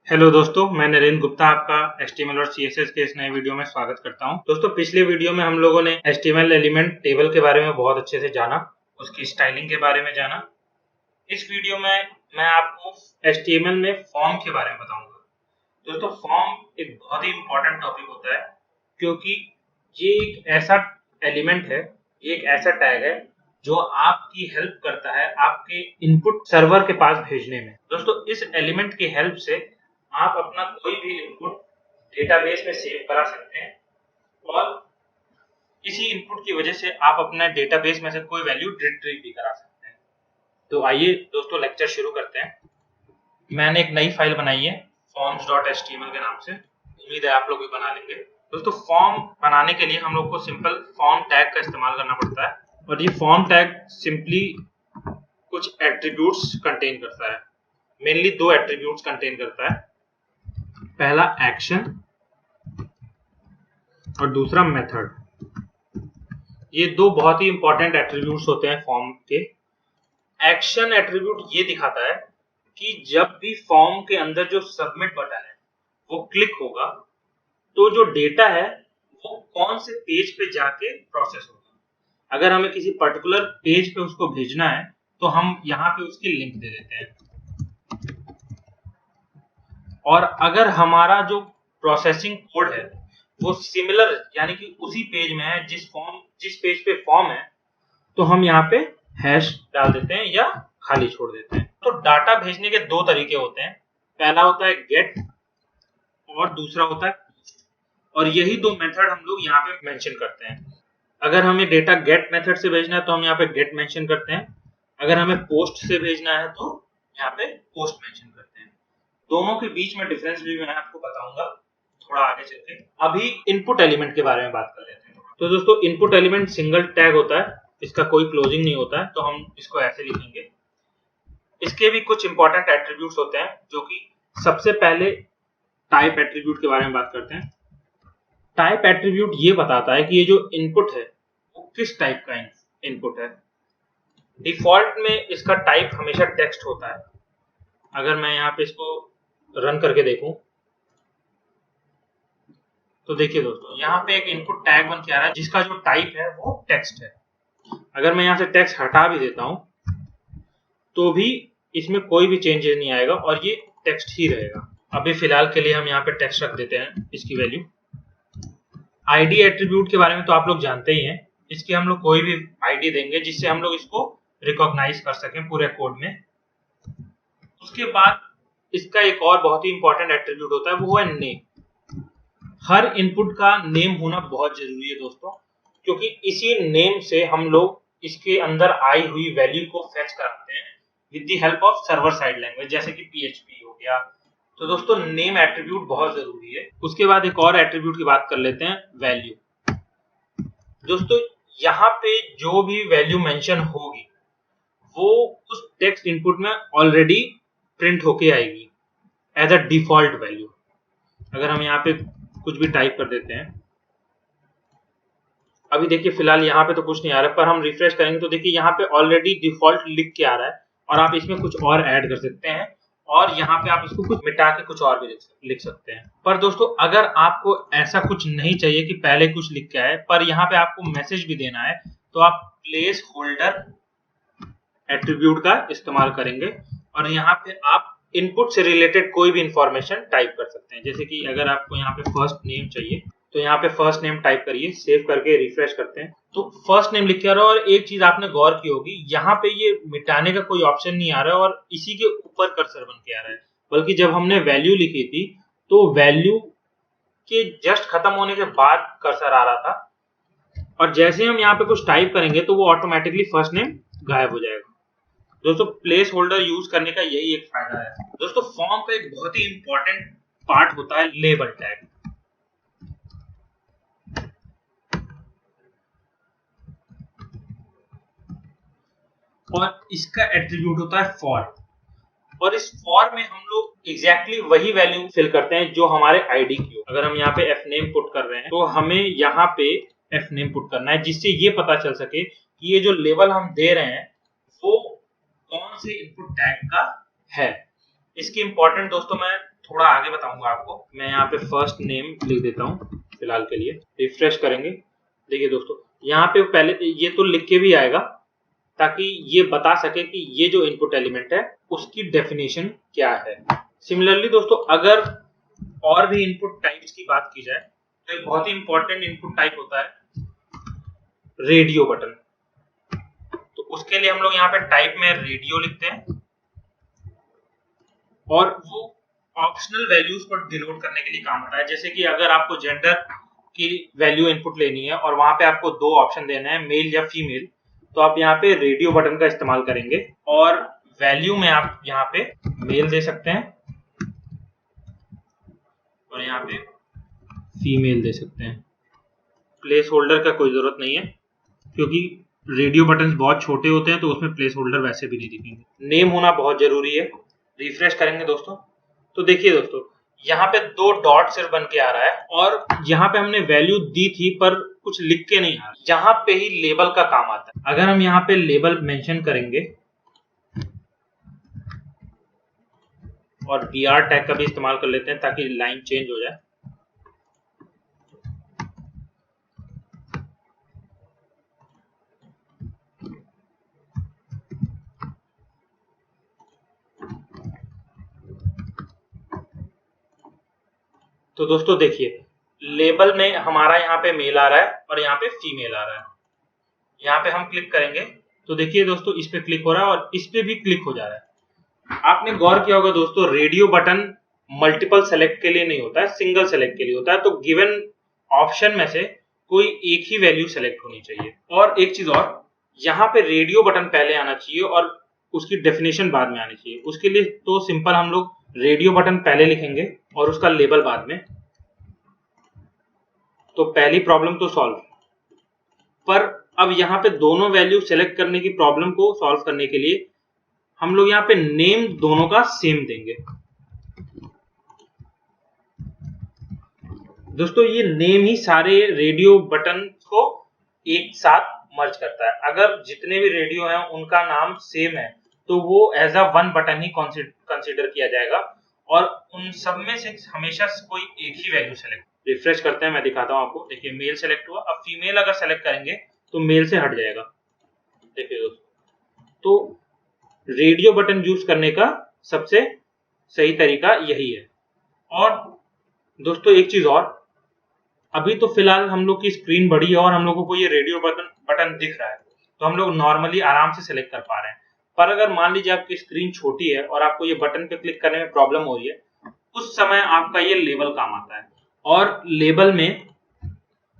Hello दोस्तों, मैं नरेंद्र गुप्ता आपका HTML और CSS के इस नए वीडियो में स्वागत करता हूं। दोस्तों, पिछले वीडियो में हम लोगों ने HTML एलिमेंट टेबल के बारे में बहुत अच्छे से जाना, उसकी स्टाइलिंग के बारे में जाना। इस वीडियो में मैं आपको HTML में फॉर्म के बारे में बताऊंगा। दोस्तों, फॉर्म एक बहुत ही इम्पोर्टेंट टॉपिक होता है क्योंकि ये एक ऐसा एलिमेंट है, ये एक ऐसा टैग है जो आपकी हेल्प करता है आपके इनपुट सर्वर के पास भेजने में। दोस्तों, इस एलिमेंट की हेल्प से आप अपना कोई भी इनपुट डेटाबेस में सेव करा सकते हैं और इसी इनपुट की वजह से आप अपने डेटाबेस में से कोई वैल्यू रिट्रीव भी करा सकते हैं। तो आइए दोस्तों, लेक्चर शुरू करते हैं। मैंने एक नई फाइल बनाई है forms.html के नाम से। उम्मीद है आप लोग भी बना लेंगे। दोस्तों, फॉर्म बनाने के लिए हम लोग को सिंपल फॉर्म टैग का इस्तेमाल करना पड़ता है और ये फॉर्म टैग सिंपली कुछ एट्रीब्यूट्स कंटेन करता है। मेनली दो एट्रीब्यूट्स कंटेन करता है। पहला एक्शन और दूसरा मेथड। ये दो बहुत ही इंपॉर्टेंट एट्रीब्यूट्स होते हैं फॉर्म के। एक्शन एट्रीब्यूट ये दिखाता है कि जब भी फॉर्म के अंदर जो सबमिट बटन है वो क्लिक होगा तो जो डेटा है वो कौन से पेज पे जाके प्रोसेस होगा। अगर हमें किसी पर्टिकुलर पेज पे उसको भेजना है तो हम यहाँ पे उसकी लिंक दे देते हैं, और अगर हमारा जो प्रोसेसिंग कोड है वो सिमिलर यानी कि उसी पेज में है जिस पेज पे फॉर्म है, तो हम यहाँ पे हैश डाल देते हैं या खाली छोड़ देते हैं। तो डाटा भेजने के दो तरीके होते हैं। पहला होता है गेट और दूसरा होता है पोस्ट, और यही दो मेथड हम लोग यहाँ पे मेंशन करते हैं। अगर हमें डेटा गेट मेथड से भेजना है तो हम यहाँ पे गेट मेंशन करते हैं। अगर हमें पोस्ट से भेजना है तो यहाँ पे पोस्ट मेंशन करते हैं। दोनों के बीच में डिफरेंस भी मैं आपको बताऊंगा थोड़ा आगे चलके। अभी इनपुट एलिमेंट के बारे में बात कर लेते हैं। तो दोस्तों, इनपुट एलिमेंट सिंगल टैग होता है, इसका कोई क्लोजिंग नहीं होता है, तो हम इसको ऐसे लिखेंगे। इसके भी कुछ इंपॉर्टेंट एट्रीब्यूट्स होते हैं, जो कि सबसे पहले टाइप एट्रीब्यूट के बारे में बात करते हैं। टाइप एट्रीब्यूट ये बताता है कि ये जो इनपुट है वो किस टाइप का इनपुट है। डिफॉल्ट में इसका टाइप हमेशा टेक्स्ट होता है। अगर मैं यहाँ पे इसको रन करके देखूं तो देखिए दोस्तों, यहाँ पे एक इनपुट टैग बन के आ रहा है जिसका जो टाइप है वो टेक्स्ट है। अगर मैं यहाँ से टेक्स्ट हटा भी देता हूं तो भी इसमें कोई भी चेंजेस नहीं आएगा और ये टेक्स्ट ही रहेगा। अभी फिलहाल के लिए हम यहाँ पे टेक्स्ट रख देते हैं इसकी वैल्यू। आईडी एट्रीब्यूट के बारे में तो आप लोग जानते ही हैं। इसकी हम लोग कोई भी आईडी देंगे जिससे हम लोग इसको रिकॉग्नाइज कर सकें पूरे कोड में। उसके बाद इसका एक और बहुत ही इंपॉर्टेंट एट्रीब्यूट होता है, वो है नेम। हर इनपुट का नेम होना बहुत जरूरी है दोस्तों, क्योंकि इसी नेम से हम लोग इसके अंदर आई हुई वैल्यू को फेच कराते हैं with the help of server side language, जैसे कि PHP हो गया। तो दोस्तों, नेम एट्रीब्यूट बहुत जरूरी है। उसके बाद एक और एट्रीब्यूट की बात कर लेते हैं, वैल्यू। दोस्तों, यहाँ पे जो भी वैल्यू मेंशन होगी वो उस टेक्स्ट इनपुट में ऑलरेडी प्रिंट होके आएगी एज अ डिफॉल्ट वैल्यू। अगर हम यहाँ पे कुछ भी टाइप कर देते हैं, अभी देखिए फिलहाल यहाँ पे तो कुछ नहीं आ रहा है, पर हम रिफ्रेश करेंगे तो देखिए यहाँ पे ऑलरेडी डिफॉल्ट लिख के आ रहा है, और आप इसमें कुछ और ऐड कर सकते हैं और यहाँ पे आप इसको कुछ मिटा के कुछ और भी लिख सकते हैं। पर दोस्तों, अगर आपको ऐसा कुछ नहीं चाहिए कि पहले कुछ लिख के आए पर यहाँ पे आपको मैसेज भी देना है, तो आप प्लेस होल्डर एट्रीब्यूट का इस्तेमाल करेंगे और यहाँ पे आप इनपुट से रिलेटेड कोई भी इंफॉर्मेशन टाइप कर सकते हैं। जैसे कि अगर आपको यहाँ पे फर्स्ट नेम चाहिए तो यहाँ पे फर्स्ट नेम टाइप करिए, सेव करके रिफ्रेश करते हैं तो फर्स्ट नेम लिख के आ रहा है। और एक चीज आपने गौर की होगी, यहाँ पे ये मिटाने का कोई ऑप्शन नहीं आ रहा है और इसी के ऊपर कर्सर बन के आ रहा है, बल्कि जब हमने वैल्यू लिखी थी तो वैल्यू के जस्ट खत्म होने के बाद कर्सर आ रहा था, और जैसे हम यहाँ पे कुछ टाइप करेंगे तो वो ऑटोमेटिकली फर्स्ट नेम गायब हो जाएगा। दोस्तों, प्लेस होल्डर यूज करने का यही एक फायदा है। दोस्तों, फॉर्म का एक बहुत ही इंपॉर्टेंट पार्ट होता है लेबल टैग। और इसका एट्रीब्यूट होता है फॉर, और इस फॉर में हम लोग एग्जैक्टली वही वैल्यू फिल करते हैं जो हमारे आईडी की हो। अगर हम यहाँ पे fname पुट कर रहे हैं तो हमें यहाँ पे fname पुट करना है, जिससे ये पता चल सके कि ये जो लेबल हम दे रहे हैं वो कौन से इनपुट टैग का है। इसकी इंपॉर्टेंट दोस्तों मैं थोड़ा आगे बताऊंगा आपको। मैं यहाँ पे फर्स्ट नेम लिख देता हूँ फिलहाल के लिए। रिफ्रेश करेंगे, देखिए दोस्तों यहाँ पे पहले ये तो लिख के भी आएगा ताकि ये बता सके कि ये जो इनपुट एलिमेंट है उसकी डेफिनेशन क्या है। सिमिलरली दोस्तों अगर और भी इनपुट टाइप्स की बात की जाए तो एक बहुत ही इंपॉर्टेंट इनपुट टाइप होता है रेडियो बटन। तो उसके लिए हम लोग यहाँ पे टाइप में रेडियो लिखते हैं और वो ऑप्शनल वैल्यूज को डिनोट करने के लिए काम आता है। जैसे कि अगर आपको जेंडर की वैल्यू इनपुट लेनी है और वहां पे आपको दो ऑप्शन देना है, मेल या फीमेल, तो आप यहाँ पे रेडियो बटन का इस्तेमाल करेंगे और वैल्यू में आप यहाँ पे मेल दे सकते हैं और यहाँ पे फीमेल दे सकते हैं। प्लेस होल्डर का कोई जरूरत नहीं है क्योंकि रेडियो बटन्स बहुत छोटे होते हैं तो उसमें प्लेस होल्डर वैसे भी नहीं दिखेंगे। नेम होना बहुत जरूरी है। रिफ्रेश करेंगे दोस्तों तो देखिए दोस्तों यहाँ पे दो डॉट सिर्फ बन के आ रहा है और यहाँ पे हमने वैल्यू दी थी पर कुछ लिख के नहीं आ रहा। यहाँ पे ही लेबल का काम आता है। अगर हम यहाँ पे लेबल मेंशन करेंगे और br टैग का भी इस्तेमाल कर लेते हैं ताकि लाइन चेंज हो जाए। तो दोस्तों देखिए लेबल में हमारा यहाँ पे मेल आ रहा है और यहाँ पे फीमेल आ रहा है। यहाँ पे हम क्लिक करेंगे तो देखिए दोस्तों इस पे क्लिक हो रहा है और इस पे भी क्लिक हो जा रहा है। आपने गौर किया होगा दोस्तों रेडियो बटन मल्टीपल सेलेक्ट के लिए नहीं होता है, सिंगल सेलेक्ट के लिए होता है। तो गिवन ऑप्शन में से कोई एक ही वैल्यू सेलेक्ट होनी चाहिए। और एक चीज और, यहाँ पे रेडियो बटन पहले आना चाहिए और उसकी डेफिनेशन बाद में आनी चाहिए। उसके लिए तो सिंपल हम लोग रेडियो बटन पहले लिखेंगे और उसका लेबल बाद में। तो पहली प्रॉब्लम तो सॉल्व। पर अब यहाँ पे दोनों वैल्यू सेलेक्ट करने की प्रॉब्लम को सॉल्व करने के लिए हम लोग यहाँ पे नेम दोनों का सेम देंगे। दोस्तों ये नेम ही सारे रेडियो बटन को एक साथ मर्ज करता है। अगर जितने भी रेडियो हैं उनका नाम सेम है तो वो एज अ वन बटन ही कंसीडर किया जाएगा और उन सब में से हमेशा कोई एक ही वैल्यू सेलेक्ट। रिफ्रेश करते हैं, मैं दिखाता हूं आपको। देखिए मेल सेलेक्ट हुआ। अब फीमेल अगर सेलेक्ट करेंगे तो मेल से हट जाएगा। देखिए दोस्तों तो रेडियो बटन यूज करने का सबसे सही तरीका यही है। और दोस्तों एक चीज और, अभी तो फिलहाल हम लोग की स्क्रीन बड़ी है और हम लोगों को ये रेडियो बटन दिख रहा है तो हम लोग नॉर्मली आराम से सेलेक्ट कर पा रहे हैं। पर अगर मान लीजिए आपकी स्क्रीन छोटी है और आपको ये बटन पे क्लिक करने में प्रॉब्लम हो रही है, उस समय आपका ये लेबल काम आता है। और लेबल में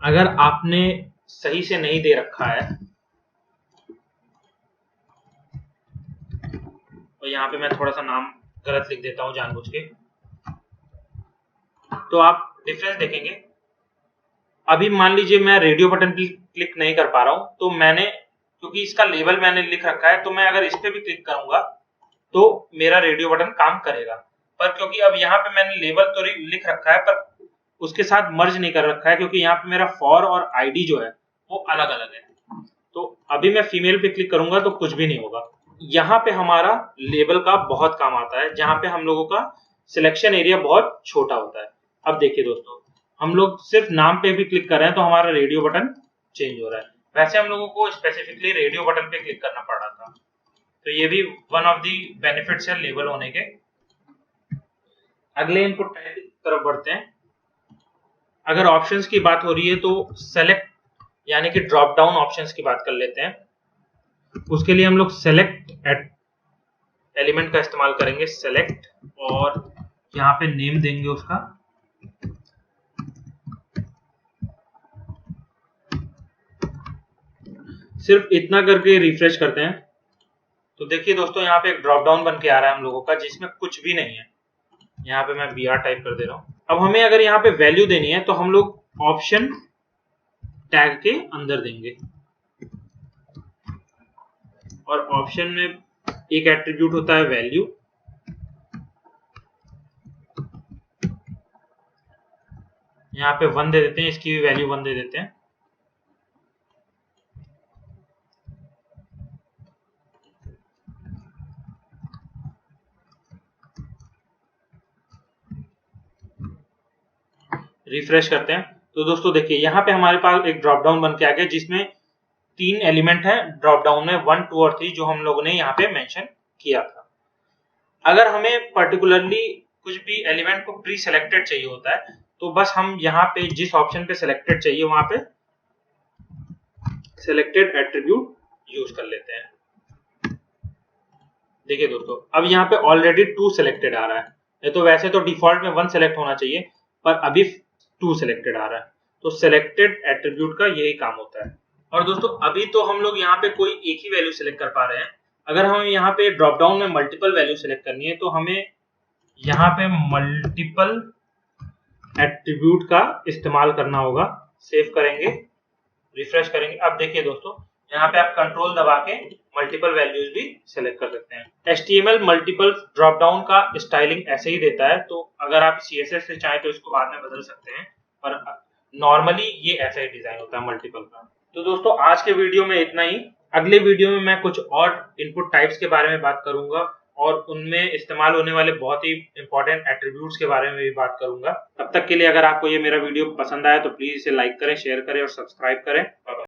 अगर आपने सही से नहीं दे रखा है तो यहाँ पे मैं थोड़ा सा नाम गलत लिख देता हूँ जानबूझ के, तो आप डिफरेंस देखेंगे। अभी मान लीजिए मैं रेडियो बटन पे क्लिक नहीं कर पा रहा हूं तो मैंने, क्योंकि इसका लेबल मैंने लिख रखा है, तो मैं अगर इस पे भी क्लिक करूंगा तो मेरा रेडियो बटन काम करेगा। पर क्योंकि अब यहाँ पे मैंने लेबल तो लिख रखा है पर उसके साथ मर्ज नहीं कर रखा है क्योंकि यहाँ पे मेरा फॉर और आईडी जो है वो अलग अलग है। तो अभी मैं फीमेल पे क्लिक करूंगा तो कुछ भी नहीं होगा। यहाँ पे हमारा लेबल का बहुत काम आता है जहाँ पे हम लोगों का सिलेक्शन एरिया बहुत छोटा होता है। अब देखिए दोस्तों हम लोग सिर्फ नाम पे भी क्लिक कर रहे हैं तो हमारा रेडियो बटन चेंज हो रहा है। वैसे हम लोगों को स्पेसिफिकली रेडियो बटन पे क्लिक करना पड़ रहा था। तो ये भी वन ऑफ दी बेनिफिट्स है लेबल होने के। अगले इनपुट टाइप की तरफ बढ़ते हैं। अगर ऑप्शंस की बात हो रही है तो सेलेक्ट यानी कि ड्रॉप डाउन ऑप्शंस की बात कर लेते हैं। उसके लिए हम लोग सेलेक्ट एलिमेंट का इस्तेमाल करेंगे, सेलेक्ट, और यहाँ पे नेम देंगे उसका। सिर्फ इतना करके रिफ्रेश करते हैं तो देखिए दोस्तों यहाँ पे एक ड्रॉप डाउन बन के आ रहा है हम लोगों का जिसमें कुछ भी नहीं है। यहाँ पे मैं br टाइप कर दे रहा हूँ। अब हमें अगर यहाँ पे वैल्यू देनी है तो हम लोग ऑप्शन टैग के अंदर देंगे और ऑप्शन में एक एट्रीब्यूट होता है वैल्यू। यहाँ पे 1 दे देते हैं, इसकी भी वैल्यू 1 दे देते हैं। रिफ्रेश करते हैं तो दोस्तों देखिए यहाँ पे हमारे पास एक ड्रॉप डाउन बन के आ गया जिसमें 3 एलिमेंट है ड्रॉप डाउन में 1, 2 और 3 जो हम लोगों ने यहाँ पे मेंशन किया था। अगर हमें पर्टिकुलरली कुछ भी एलिमेंट को प्री सेलेक्टेड चाहिए होता है तो बस हम यहाँ पे जिस ऑप्शन पे सेलेक्टेड चाहिए वहां पे सेलेक्टेड एट्रीब्यूट यूज कर लेते हैं। देखिए दोस्तों अब यहाँ पे ऑलरेडी 2 सेलेक्टेड आ रहा है, ये तो वैसे तो डिफॉल्ट में 1 सेलेक्ट होना चाहिए पर अभी 2 सेलेक्टेड आ रहा है, तो सेलेक्टेड एट्रीब्यूट का यही काम होता है। और दोस्तों अभी तो हम लोग यहाँ पे कोई एक ही वैल्यू सेलेक्ट कर पा रहे हैं, अगर हमें यहाँ पे ड्रॉप डाउन में मल्टीपल वैल्यू सेलेक्ट करनी है तो हमें यहाँ पे मल्टीपल एट्रीब्यूट का इस्तेमाल करना होगा। सेव करेंगे, रिफ्रेश करेंगे। अब देखिए दोस्तों यहाँ पे आप कंट्रोल दबा के मल्टीपल वैल्यूज भी सेलेक्ट कर सकते हैं। HTML मल्टीपल ड्रॉप डाउन का स्टाइलिंग ऐसे ही देता है, तो अगर आप CSS से चाहें तो इसको बाद में बदल सकते हैं, पर नॉर्मली ये ऐसा ही डिजाइन होता है मल्टीपल का। तो दोस्तों आज के वीडियो में इतना ही। अगले वीडियो में मैं कुछ और इनपुट टाइप्स के बारे में बात करूंगा और उनमें इस्तेमाल होने वाले बहुत ही इंपॉर्टेंट एट्रीब्यूट्स के बारे में भी बात करूंगा। तब तक के लिए अगर आपको ये मेरा वीडियो पसंद आया तो प्लीज इसे लाइक करें, शेयर करें और सब्सक्राइब करें।